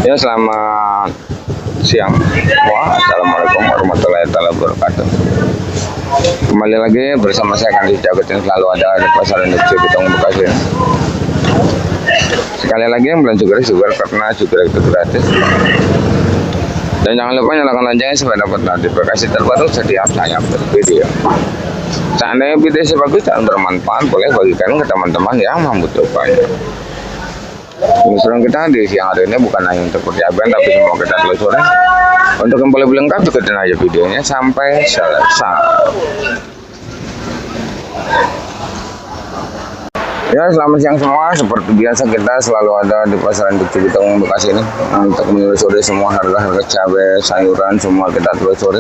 Ya, selamat siang semua. Assalamualaikum warahmatullahi wabarakatuh. Kembali lagi bersama saya Kandi Jagat yang selalu ada di Pasar Induk Cibitong Bekasi. Sekali lagi yang belum syukur karena syukur itu gratis. Dan jangan lupa nyalakan loncengnya supaya dapat notifikasi terbaru setiap saya bervideo. Seandainya video saya bagus dan bermanfaat, boleh bagikan ke teman-teman yang membutuhkannya. Penelusuran kita di siang hari ini bukan hanya untuk perjaban, tapi semua kita telusuri. Untuk yang boleh lengkap, ikutin aja videonya sampai selesai. Ya, selamat siang semua. Seperti biasa kita selalu ada di Pasar Induk Cibitong Bekasi ini untuk menelusuri semua harga-harga cabai, sayuran, semua kita telusuri.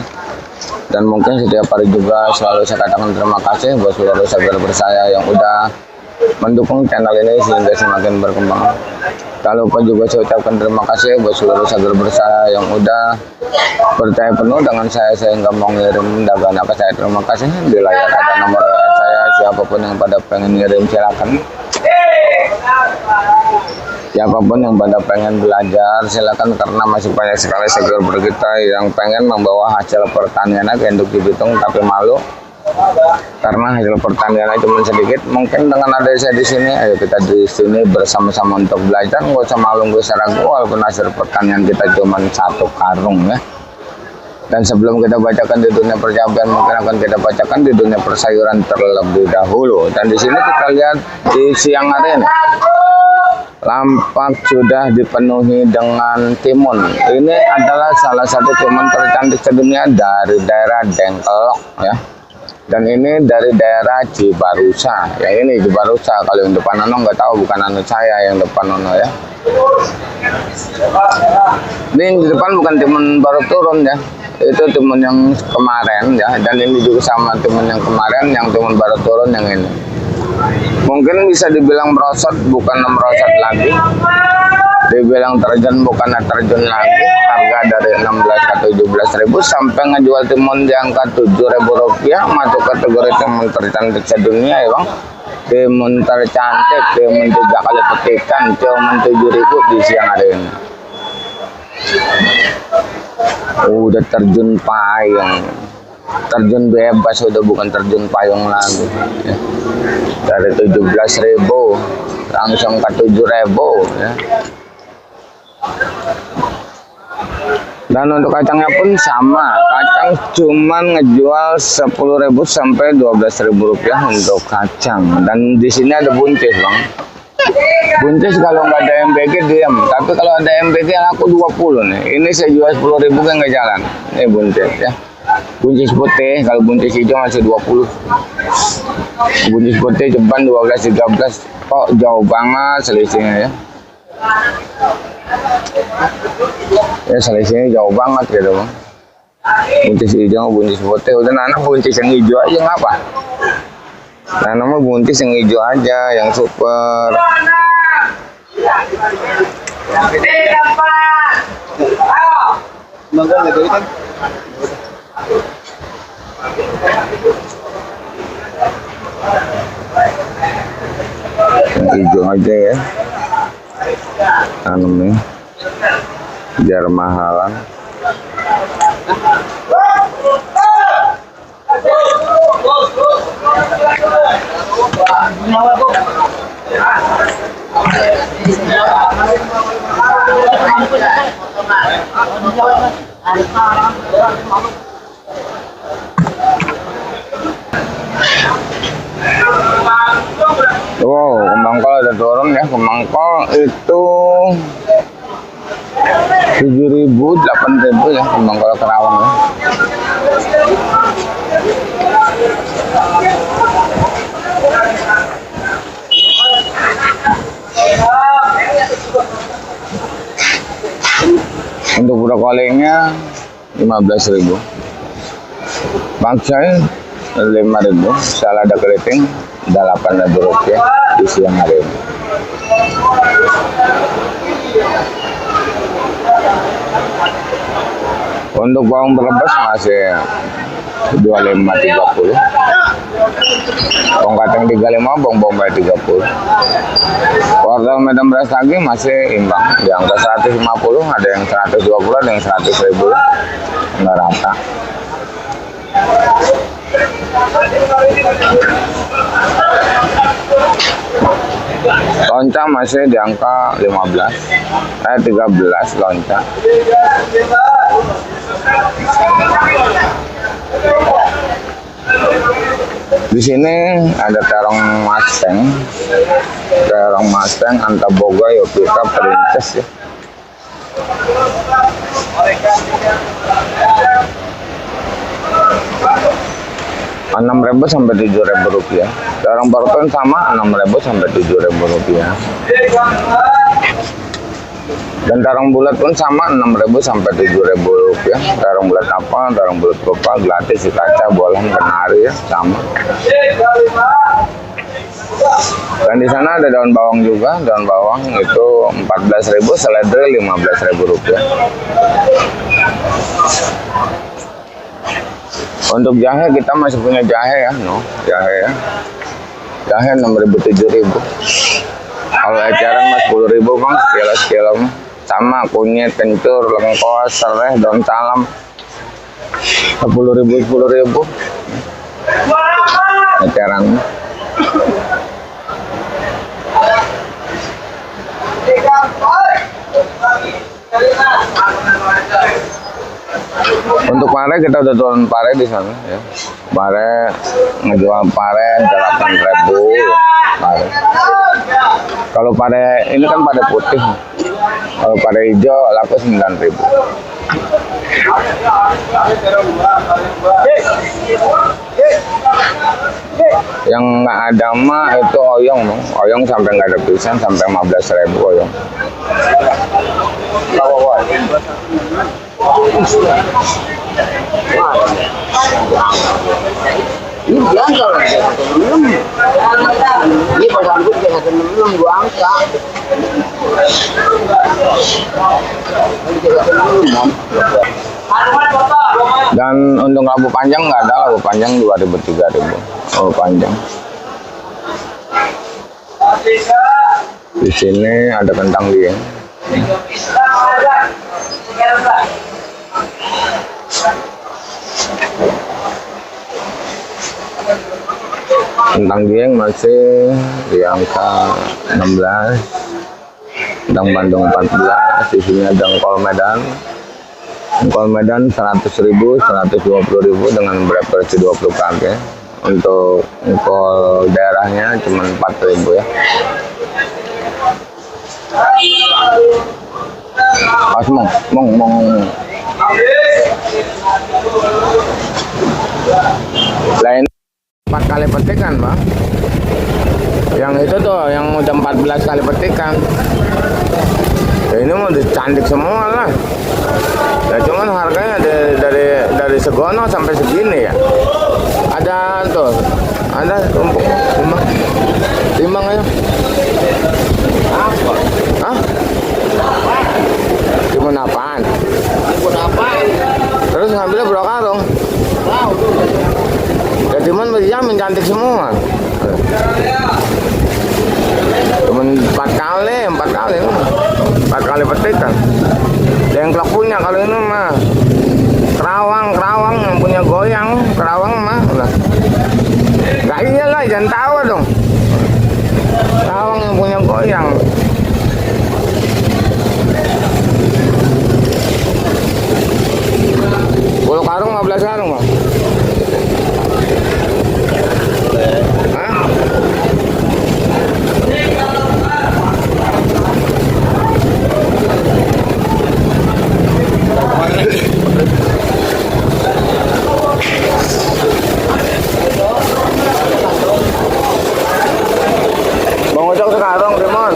Dan mungkin setiap hari juga selalu saya katakan terima kasih buat seluruh saudara saya yang udah mendukung channel ini sehingga semakin berkembang. Tak lupa juga saya ucapkan terima kasih buat seluruh saudara saya yang udah percaya penuh dengan saya sehingga mau ngirim dagangan ke saya. Terima kasih. Di layar ada nomor saya, siapapun yang pada pengen ngirim silakan. Siapapun yang pada pengen belajar silakan, karena masih banyak sekali saudara kita yang pengen membawa hasil pertaniannya ke Induk Cibitong tapi malu karena hasil pertaniannya cuma sedikit. Mungkin dengan ada saya di sini, ayo kita di sini bersama-sama untuk belajar. Nggak usah malu, nggak usah ragu, walaupun hasil pertanian kita cuma satu karung ya. Dan sebelum kita bacakan di dunia percabuan, mungkin akan kita bacakan di dunia persayuran terlebih dahulu. Dan di sini kita lihat di siang hari ini, lampak sudah dipenuhi dengan timun. Ini adalah salah satu timun tercantik sedunia dari daerah Dengkelok ya. Dan ini dari daerah Cibarusa. Yang ini Cibarusa. Kalau yang depan Nono nggak tahu, bukan anu saya yang depan Nono ya. Ini yang di depan bukan timun baru turun ya. Itu timun yang kemarin ya. Dan ini juga sama timun yang kemarin, yang timun baru turun yang ini. Mungkin bisa dibilang merosot, bukan merosot lagi. Dibilang terjun, bukan terjun lagi. Harga dari 16 ke 17 ribu sampai ngejual timun di angka 7 ribu rupiah. Masuk kategori timun tercantik sedunia ya bang. Timun tercantik, timun 3 kali petikan, timun 7 ribu di siang hari ini. Udah terjun payung, terjun bebas, udah bukan terjun payung lagi ya. Dari 17 ribu langsung ke 7 ribu ya. Dan untuk kacangnya pun sama, kacang cuman ngejual 10 ribu sampai 12 ribu rupiah untuk kacang. Dan di sini ada buncis bang. Buncis kalau nggak ada MBG diam, tapi kalau ada MBG aku 20 nih. Ini saya jual 10 ribu kan nggak jalan. Ini buncis ya. Buncis putih, kalau buncis hijau masih 20. Buncis putih ceban 12-13. Kok jauh banget selisihnya ya. Ya selisihnya jauh banget gitu bang. Buncis hijau, buncis putih. Udah nanam buncis yang hijau aja ngapa? Nanam buncis yang hijau aja, yang super. Yang hijau aja ya. Tanamnya biar mahalan. Wow, kembang kol udah turun ya. Kembang kol itu 7.000, 8.000 ya, kembang kol Kerawang ya. Untuk brokolinya 15.000. Pakcoy 5.000. Salada keriting 8.000 rupiah di siang hari ini. Untuk bawang berebes masih 25-30. Bawang kacang 35, bawang bombay 30. Wortel Medan beras lagi masih imbang di angka 150, ada yang 120, ada yang 100.000, nggak rata. Lonca masih di angka 13 lonca. Di sini ada terong Mustang, Antaboga, Yopika, Princess ya. Rp6.000 sampai Rp7.000. Terong Barton sama Rp6.000 sampai Rp7.000. Dan terong bulat pun sama Rp6.000 sampai Rp7.000. Terong bulat apa? Terong bulat kopa, gratis, kaca, bolang, kenari ya, sama. Dan di sana ada daun bawang juga, daun bawang itu Rp14.000, seledri Rp15.000. Untuk jahe kita masih punya jahe ya, jahe 6.000 7.000. Kalau eceran mas 10.000 bang, sekilo sama kunyit, kencur, lengkos, sereh, daun salam 10.000 eceran. Untuk pare kita udah turun pare di sana ya. Pare ngejual pare 8.000 ya. Pare. Kalau pare ini kan pare putih. Kalau pare hijau laku 9.000. Yang nggak ada mah itu oyong sampai nggak ada pisan sampai 15.000 oyong. Ini biasa lah, ini pasang gue biasa belum dua angka. Dan untuk labu panjang nggak ada, labu panjang 2.000 3.000. Labu panjang. Di sini ada kentang dieng. Kentang dieng masih di angka 16, kentang Bandung 14, di sini ada engkol Medan 100.000, 120.000 dengan berat versi 20 kg. Untuk engkol daerahnya cuma 4.000 ya. Mas mong. Lain 4 kali petikan bang. Yang itu tuh yang udah 14 kali petikan. Ya ini mau cantik semua lah. Ya cuman harganya dari segono sampai segini ya. Ada tuh, ada tumpuk timbang aja. Apa? Hah? Timun apaan? Timun apaan? Terus ngambilnya berapa karung? Tahu tuh. Ya timun berjamin cantik semua. Cuman 4 kali petikan. Yang klok punya kalau ini mah kerawang yang punya goyang, kerawang mah udah. Gak iyalah, jangan tahu dong. Kerawang yang punya goyang. Puluh karung 15 karung bang. Hah? Bang Ojek sekarang, Timon.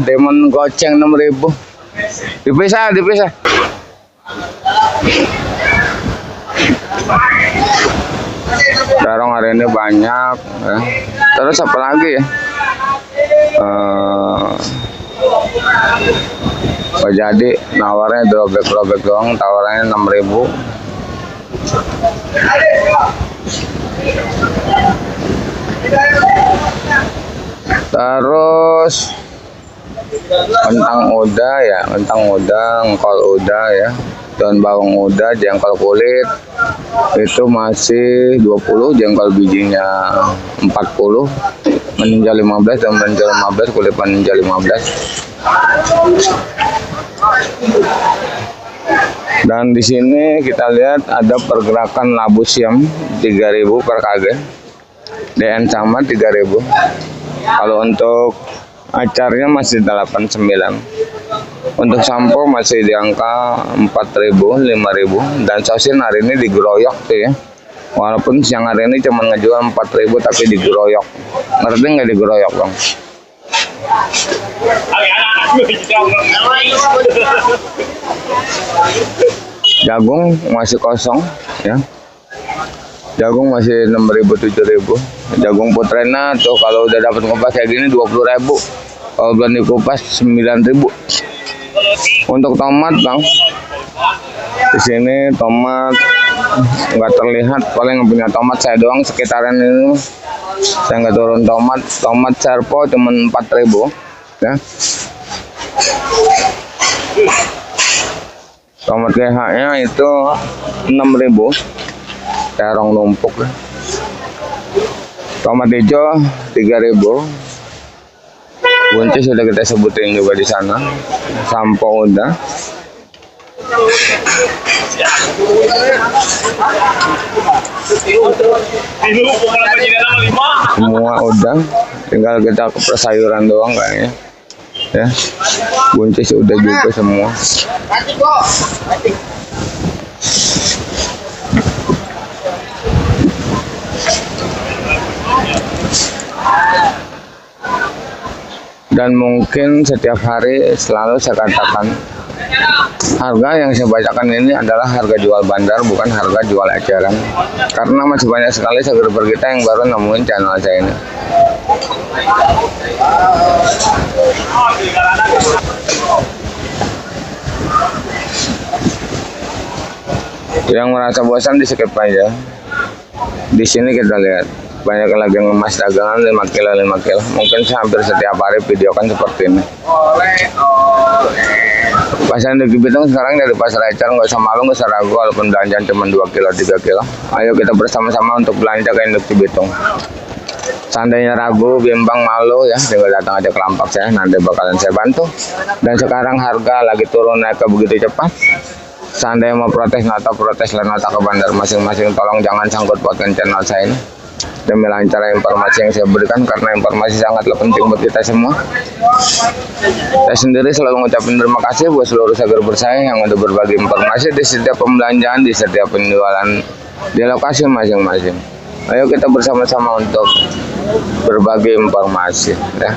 Demon goceng 6.000. Dipisah. Terong hari ini banyak ya. Terus apa lagi ya? Oh, jadi nawarnya drobek doang, tawarannya 6.000. Terus kentang udah, engkol udah ya, daun bawang udah, jengkol kulit itu masih 20, jengkol bijinya 40, meninjau 15, dan meninjau 15, kulit meninjau 15. Dan di sini kita lihat ada pergerakan labu siam 3.000 per kg, DN sama 3.000. Kalau untuk acarnya masih 89. Untuk sampo masih di angka 4.000, 5.000, dan sosin hari ini digeroyok tuh ya. Walaupun siang hari ini cuma ngejual 4.000 tapi digeroyok. Ngerti nggak digeroyok, Bang? Jagung masih kosong ya. Jagung masih 6.000, 7.000. Jagung putrena tuh kalau udah dapat kupas kayak gini 20.000. Kalau belum dikupas 9.000. Untuk tomat, Bang, di sini tomat nggak terlihat, paling punya tomat saya doang sekitaran ini. Saya nggak turun tomat serpo cuma 4.000 ya. Tomat GH-nya itu 6.000, terong numpuk ya. Tomat hijau 3.000. Buncis sudah kita sebutin juga di sana. Sampo udah. Semua udah. Tinggal kita ke persayuran doang kayaknya. Ya. Buncis udah juga semua. Dan mungkin setiap hari selalu saya katakan harga yang saya bacakan ini adalah harga jual bandar, bukan harga jual eceran. Karena masih banyak sekali subscriber kita yang baru nemuin channel saya ini. Yang merasa bosan di skip aja. Di sini kita lihat banyak lagi yang emas dagangan 5 kilo. Mungkin hampir setiap hari video kan seperti ini. Pasar Induk Cibitung sekarang dari pasar ecer, nggak usah malu, nggak usah ragu, walaupun belanjaan cuma 2 kilo, 3 kilo. Ayo kita bersama-sama untuk belanja ke Induk Cibitung. Seandainya ragu, bimbang, malu ya, tinggal datang aja ke lapak saya, nanti bakalan saya bantu. Dan sekarang harga lagi turun naik ke begitu cepat. Seandainya mau protes nota ke bandar masing-masing, tolong jangan sangkut pautkan channel saya ini demi lancar informasi yang saya berikan, karena informasi sangatlah penting buat kita semua. Saya sendiri selalu mengucapkan terima kasih buat seluruh subscriber saya yang udah berbagi informasi di setiap pembelanjaan, di setiap penjualan di lokasi masing-masing. Ayo kita bersama-sama untuk berbagi informasi ya.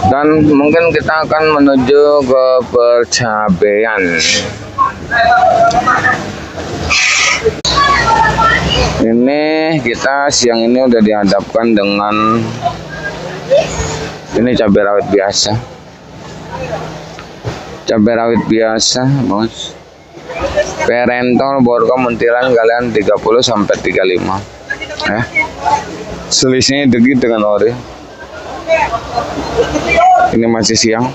Dan mungkin kita akan menuju ke percabean. Ini kita siang ini udah dihadapkan dengan ini cabai rawit biasa. Cabai rawit biasa, Bos. Perentol Borgo Muntilan kalian 30 sampai 35. Ya. Selisihnya degi dengan ori. Ini masih siang.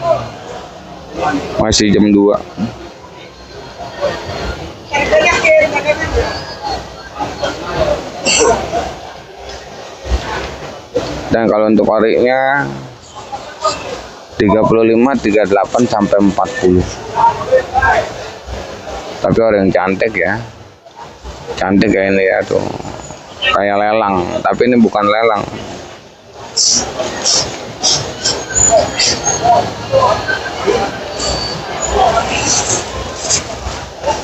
Masih jam 2. Dan kalau untuk orinya 35, 38 sampai 40. Tapi ori yang cantik ya. Cantik kayak ini ya tuh. Kayak lelang, tapi ini bukan lelang.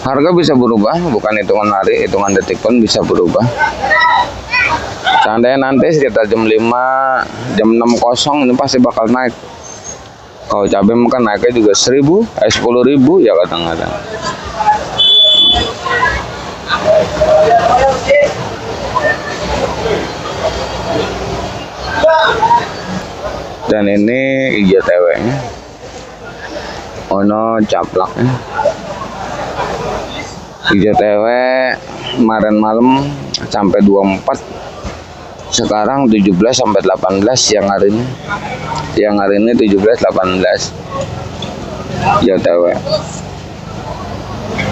Harga bisa berubah, bukan hitungan hari, hitungan detik pun bisa berubah. Seandainya nanti sekitar jam 5, jam 6.00 ini pasti bakal naik. Kalau cabai mungkin naiknya juga 10.000 ya kadang-kadang. Dan ini IJTW nya ono caplaknya. IJTW kemarin malam sampai 24, sekarang 17 sampai 18 siang hari ini. Siang hari ini 17-18 IJTW.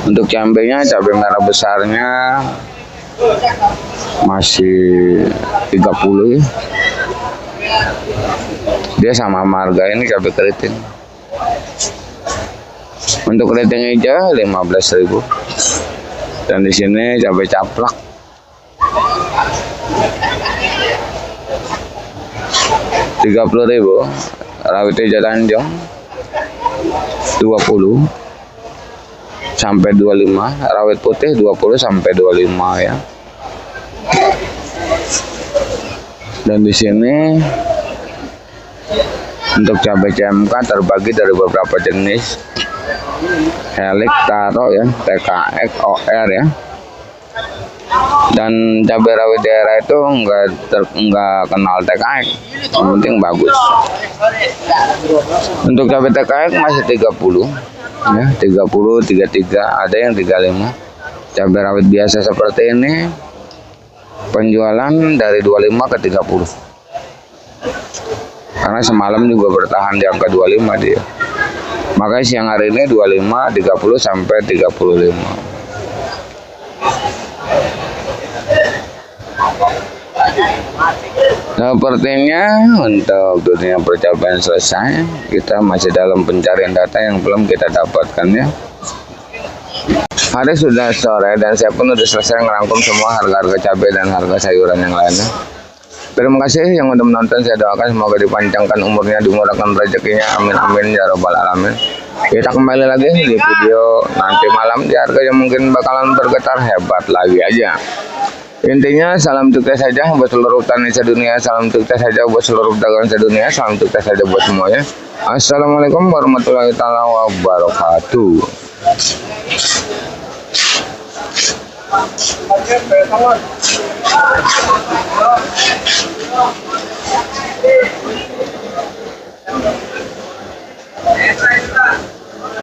Untuk cabenya, cabai merah besarnya masih 30 ya. Dia sama harga ini cabai keriting. Untuk keriting hijau 15.000. Dan di sini cabai caplak 30.000. Rawit hijau Tanjung 20 sampai 25. Rawit putih 20 sampai 25 ya. Dan di sini untuk cabai CMK terbagi dari beberapa jenis. Helix, Taro ya, TKX, OR ya. Dan cabai rawit daerah itu enggak kenal TKX, yang penting bagus. Untuk cabai TKX masih 30 ya, 30, 33, ada yang 35. Cabai rawit biasa seperti ini penjualan dari 25 ke 30. Karena semalam juga bertahan di angka 25 dia. Makanya siang hari ini 25, 30 sampai 35. Sepertinya untuk dunia percapaian selesai. Kita masih dalam pencarian data yang belum kita dapatkan ya. Hari sudah sore dan saya pun sudah selesai ngerangkum semua harga-harga cabai dan harga sayuran yang lainnya. Terima kasih yang udah menonton. Saya doakan semoga dipanjangkan umurnya, dimurahkan rezekinya. Amin amin ya robbal alamin. Kita kembali lagi di video nanti malam di harga yang mungkin bakalan bergetar hebat lagi aja. Intinya salam sukses saja buat seluruh petani sedunia, salam sukses saja buat seluruh pedagang sedunia, salam sukses saja buat semuanya. Assalamualaikum warahmatullahi wabarakatuh. Oke,